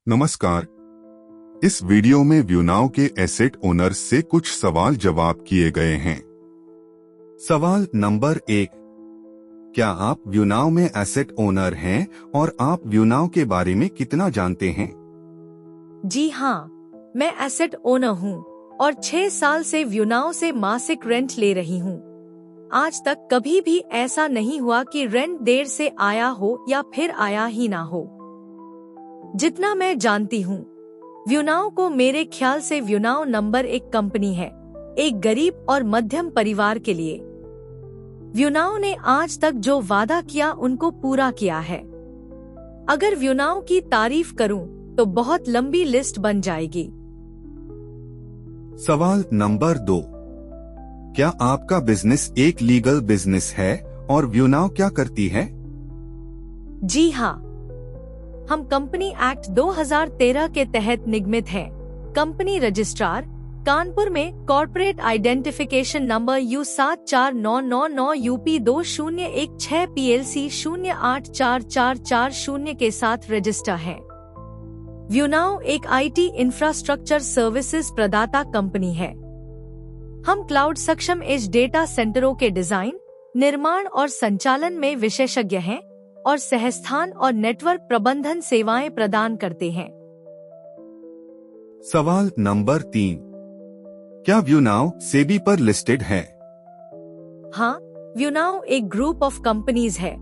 नमस्कार। इस वीडियो में व्यूनाव के एसेट ओनर्स से कुछ सवाल जवाब किए गए हैं। सवाल नंबर 1, क्या आप व्यूनाव में एसेट ओनर हैं और आप व्यूनाव के बारे में कितना जानते हैं? जी हाँ, मैं एसेट ओनर हूँ और 6 साल से व्यूनाव से मासिक रेंट ले रही हूँ। आज तक कभी भी ऐसा नहीं हुआ कि रेंट देर से आया हो या फिर आया ही ना हो। जितना मैं जानती हूँ, व्यूनाव को मेरे ख्याल से व्यूनाव नंबर 1 कंपनी है, एक गरीब और मध्यम परिवार के लिए। व्यूनाव ने आज तक जो वादा किया उनको पूरा किया है। अगर व्यूनाव की तारीफ करूं तो बहुत लंबी लिस्ट बन जाएगी। सवाल नंबर 2, क्या आपका बिजनेस एक लीगल बिजनेस है और व्यूनाव क्या करती है? जी हाँ, हम कंपनी एक्ट 2013 के तहत निगमित हैं। कंपनी रजिस्ट्रार कानपुर में corporate identification number U74999 UP2016 PLC 084440 के साथ रजिस्टर है। व्यूनाव एक IT इंफ्रास्ट्रक्चर सर्विसेज प्रदाता कंपनी है। हम क्लाउड सक्षम एज डेटा सेंटरों के डिजाइन, निर्माण और संचालन में विशेषज्ञ हैं और सहस्थान और नेटवर्क प्रबंधन सेवाएं प्रदान करते हैं। सवाल नंबर 3, क्या व्यूनाव सेबी पर लिस्टेड है? हाँ, व्यूनाव एक ग्रुप ऑफ कंपनीज है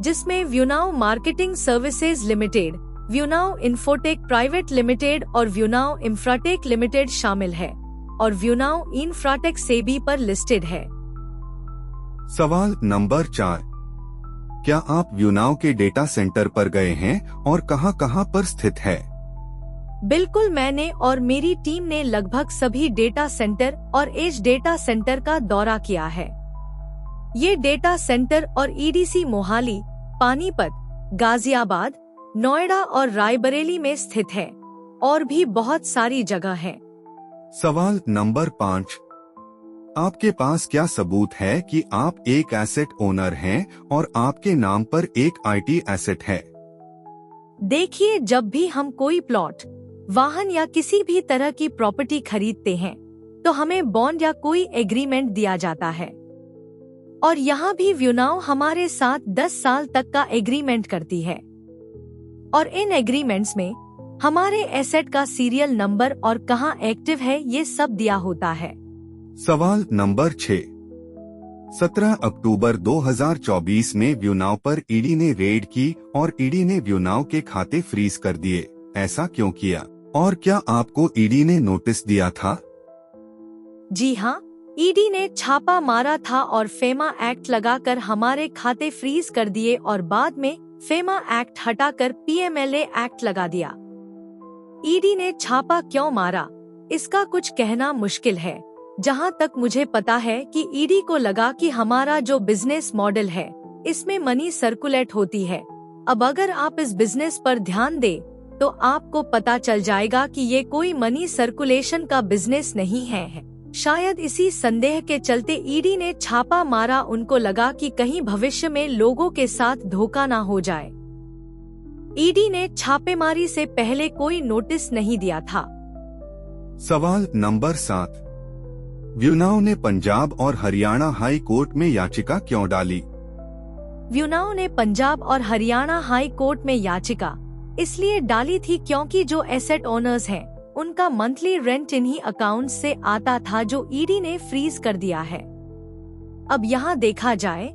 जिसमें व्यूनाव मार्केटिंग सर्विसेज लिमिटेड, व्यूनाव इन्फोटेक प्राइवेट लिमिटेड और व्यूनाव इंफ्राटेक लिमिटेड शामिल है और व्यूनाव इंफ्राटेक सेबी पर लिस्टेड है। सवाल नंबर 4, क्या आप व्यूनाव के डेटा सेंटर पर गए हैं और कहां-कहां पर स्थित है? बिल्कुल, मैंने और मेरी टीम ने लगभग सभी डेटा सेंटर और एज डेटा सेंटर का दौरा किया है। ये डेटा सेंटर और EDC मोहाली, पानीपत, गाजियाबाद, नोएडा और रायबरेली में स्थित है और भी बहुत सारी जगह है। सवाल नंबर 5, आपके पास क्या सबूत है कि आप एक एसेट ओनर हैं और आपके नाम पर एक IT एसेट है? देखिए, जब भी हम कोई प्लॉट, वाहन या किसी भी तरह की प्रॉपर्टी खरीदते हैं तो हमें बॉन्ड या कोई एग्रीमेंट दिया जाता है और यहाँ भी व्यूनाव हमारे साथ 10 साल तक का एग्रीमेंट करती है और इन एग्रीमेंट्स में हमारे एसेट का सीरियल नंबर और कहाँ एक्टिव है ये सब दिया होता है। सवाल नंबर 6, 17 अक्टूबर 2024 में व्यूनाव पर ईडी ने रेड की और ईडी ने व्यूनाव के खाते फ्रीज कर दिए। ऐसा क्यों किया और क्या आपको ईडी ने नोटिस दिया था? जी हाँ, ईडी ने छापा मारा था और फेमा एक्ट लगाकर हमारे खाते फ्रीज कर दिए और बाद में फेमा एक्ट हटाकर PMLA एक्ट लगा दिया। ईडी ने छापा क्यों मारा, इसका कुछ कहना मुश्किल है। जहां तक मुझे पता है कि ईडी को लगा कि हमारा जो बिजनेस मॉडल है इसमें मनी सर्कुलेट होती है। अब अगर आप इस बिजनेस पर ध्यान दें तो आपको पता चल जाएगा कि ये कोई मनी सर्कुलेशन का बिजनेस नहीं है। शायद इसी संदेह के चलते ईडी ने छापा मारा। उनको लगा कि कहीं भविष्य में लोगों के साथ धोखा ना हो जाए। ईडी ने छापेमारी से पहले कोई नोटिस नहीं दिया था। सवाल नंबर 7, व्यूनाव ने पंजाब और हरियाणा हाई कोर्ट में याचिका क्यों डाली? व्यूनाव ने पंजाब और हरियाणा हाई कोर्ट में याचिका इसलिए डाली थी क्योंकि जो एसेट ओनर्स हैं उनका मंथली रेंट इन्हीं अकाउंट से आता था जो ईडी ने फ्रीज कर दिया है। अब यहाँ देखा जाए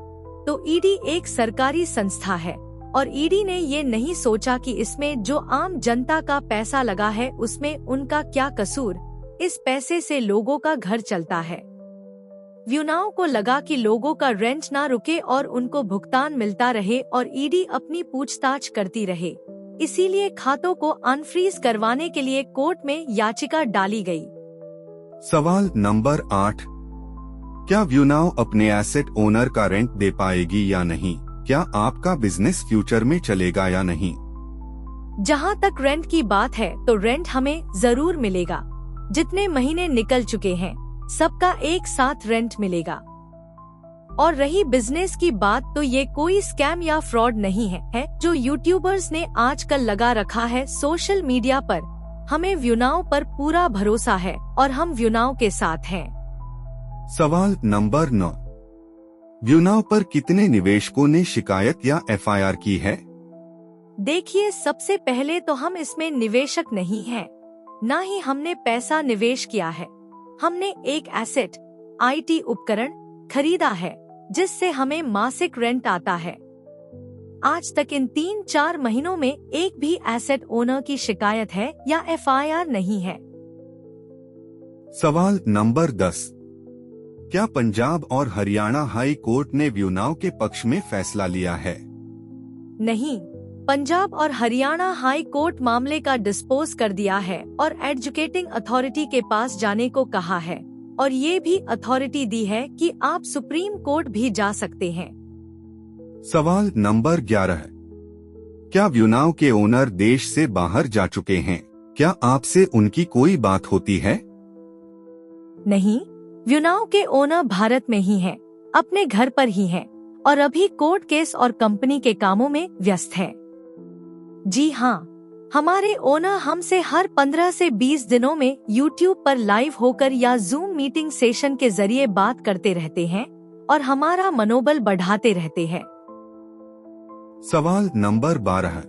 तो ईडी एक सरकारी संस्था है और ईडी ने ये नहीं सोचा कि इसमें जो आम जनता का पैसा लगा है उसमें उनका क्या कसूर। इस पैसे से लोगों का घर चलता है। व्यूनाव को लगा कि लोगों का रेंट ना रुके और उनको भुगतान मिलता रहे और ईडी अपनी पूछताछ करती रहे, इसीलिए खातों को अनफ्रीज करवाने के लिए कोर्ट में याचिका डाली गई। सवाल नंबर 8, क्या व्यूनाव अपने एसेट ओनर का रेंट दे पाएगी या नहीं? क्या आपका बिजनेस फ्यूचर में चलेगा या नहीं? जहां तक रेंट की बात है तो रेंट हमें जरूर मिलेगा। जितने महीने निकल चुके हैं सबका एक साथ रेंट मिलेगा। और रही बिजनेस की बात, तो ये कोई स्कैम या फ्रॉड नहीं है जो यूट्यूबर्स ने आजकल लगा रखा है सोशल मीडिया पर। हमें व्यूनाव पर पूरा भरोसा है और हम व्यूनाव के साथ हैं। सवाल नंबर 9, व्यूनाव पर कितने निवेशकों ने शिकायत या एफआईआर की है? देखिए, सबसे पहले तो हम इसमें निवेशक नहीं हैं, ना ही हमने पैसा निवेश किया है। हमने एक एसेट IT उपकरण खरीदा है जिससे हमें मासिक रेंट आता है। आज तक इन 3-4 महीनों में एक भी एसेट ओनर की शिकायत है या एफआईआर नहीं है। सवाल नंबर 10, क्या पंजाब और हरियाणा हाई कोर्ट ने व्यूनाव के पक्ष में फैसला लिया है? नहीं, पंजाब और हरियाणा हाई कोर्ट मामले का डिस्पोज कर दिया है और एजुकेटिंग अथॉरिटी के पास जाने को कहा है, और ये भी अथॉरिटी दी है कि आप सुप्रीम कोर्ट भी जा सकते हैं। सवाल नंबर 11, क्या व्यूनाव के ओनर देश से बाहर जा चुके हैं? क्या आपसे उनकी कोई बात होती है? नहीं, व्यूनाव के ओनर भारत में ही हैं, अपने घर पर ही हैं और अभी कोर्ट केस और कंपनी के कामों में व्यस्त हैं। जी हाँ, हमारे ओनर हमसे हर 15 से 20 दिनों में YouTube पर लाइव होकर या Zoom मीटिंग सेशन के जरिए बात करते रहते हैं और हमारा मनोबल बढ़ाते रहते हैं। सवाल नंबर 12,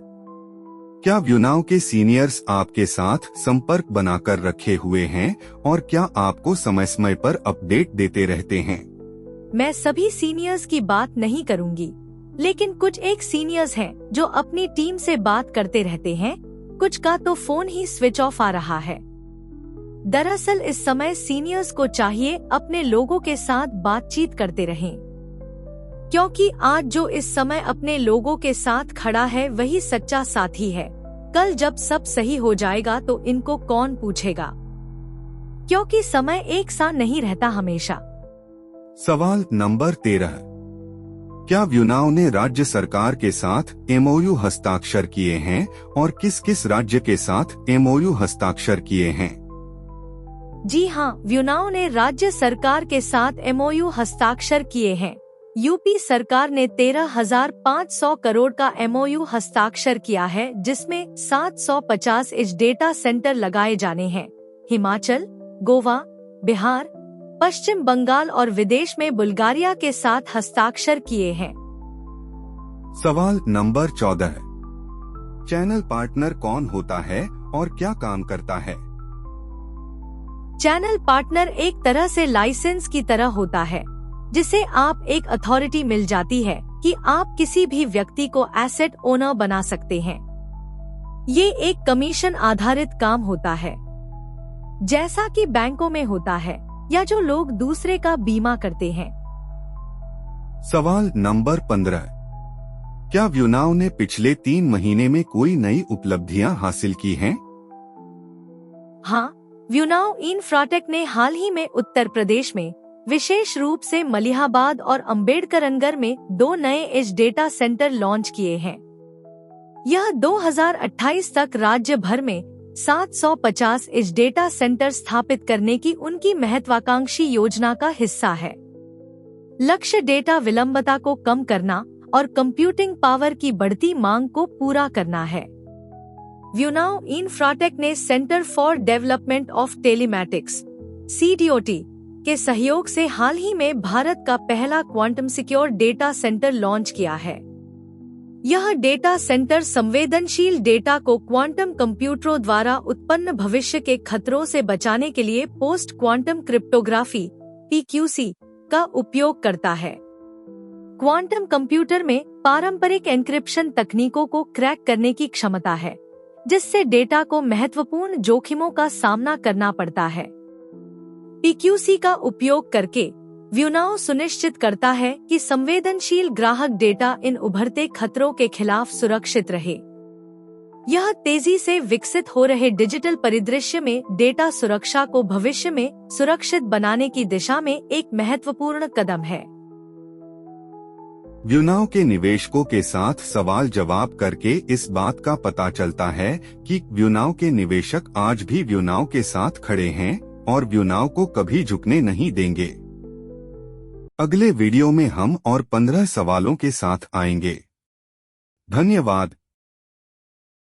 क्या व्यूनाव के सीनियर्स आपके साथ संपर्क बनाकर रखे हुए हैं और क्या आपको समय समय पर अपडेट देते रहते हैं? मैं सभी सीनियर्स की बात नहीं करूंगी, लेकिन कुछ एक सीनियर्स हैं जो अपनी टीम से बात करते रहते हैं। कुछ का तो फोन ही स्विच ऑफ आ रहा है। दरअसल इस समय सीनियर्स को चाहिए अपने लोगों के साथ बातचीत करते रहें, क्योंकि आज जो इस समय अपने लोगों के साथ खड़ा है वही सच्चा साथी है। कल जब सब सही हो जाएगा तो इनको कौन पूछेगा, क्योंकि समय एक सा नहीं रहता हमेशा। सवाल नंबर 13, क्या व्यूनाव ने राज्य सरकार के साथ MOU हस्ताक्षर किए हैं और किस किस राज्य के साथ MOU हस्ताक्षर किए हैं? जी हाँ, व्यूनाव ने राज्य सरकार के साथ MOU हस्ताक्षर किए हैं। यूपी सरकार ने 13,500 करोड़ का MOU हस्ताक्षर किया है, जिसमें 750 एज डेटा सेंटर लगाए जाने हैं। हिमाचल, गोवा, बिहार, पश्चिम बंगाल और विदेश में बुल्गारिया के साथ हस्ताक्षर किए हैं। सवाल नंबर 14, चैनल पार्टनर कौन होता है और क्या काम करता है? चैनल पार्टनर एक तरह से लाइसेंस की तरह होता है, जिसे आप एक अथॉरिटी मिल जाती है कि आप किसी भी व्यक्ति को एसेट ओनर बना सकते हैं। ये एक कमीशन आधारित काम होता है, जैसा कि बैंकों में होता है या जो लोग दूसरे का बीमा करते हैं। सवाल नंबर 15, क्या व्यूनाव ने पिछले 3 महीने में कोई नई उपलब्धियां हासिल की हैं? हाँ, व्यूनाव इंफ्राटेक ने हाल ही में उत्तर प्रदेश में विशेष रूप से मलिहाबाद और अम्बेडकरनगर में 2 नए एज डेटा सेंटर लॉन्च किए हैं। यह 2028 तक राज्य भर में 750 एज डेटा सेंटर स्थापित करने की उनकी महत्वाकांक्षी योजना का हिस्सा है। लक्ष्य डेटा विलंबता को कम करना और कंप्यूटिंग पावर की बढ़ती मांग को पूरा करना है। व्यूनाव इंफ्राटेक ने centre for development of telematics CDOT के सहयोग से हाल ही में भारत का पहला quantum secure data centre launch किया है। यह डेटा सेंटर संवेदनशील डेटा को क्वांटम कंप्यूटरों द्वारा उत्पन्न भविष्य के खतरों से बचाने के लिए पोस्ट क्वांटम क्रिप्टोग्राफी PQC का उपयोग करता है। क्वांटम कंप्यूटर में पारंपरिक एन्क्रिप्शन तकनीकों को क्रैक करने की क्षमता है, जिससे डेटा को महत्वपूर्ण जोखिमों का सामना करना पड़ता है। PQC का उपयोग करके व्यूनाव सुनिश्चित करता है कि संवेदनशील ग्राहक डेटा इन उभरते खतरों के खिलाफ सुरक्षित रहे। यह तेजी से विकसित हो रहे डिजिटल परिदृश्य में डेटा सुरक्षा को भविष्य में सुरक्षित बनाने की दिशा में एक महत्वपूर्ण कदम है। व्यूनाव के निवेशकों के साथ सवाल जवाब करके इस बात का पता चलता है कि व्यूनाव के निवेशक आज भी व्यूनाव के साथ खड़े हैं और व्यूनाव को कभी झुकने नहीं देंगे। अगले वीडियो में हम और 15 सवालों के साथ आएंगे। धन्यवाद।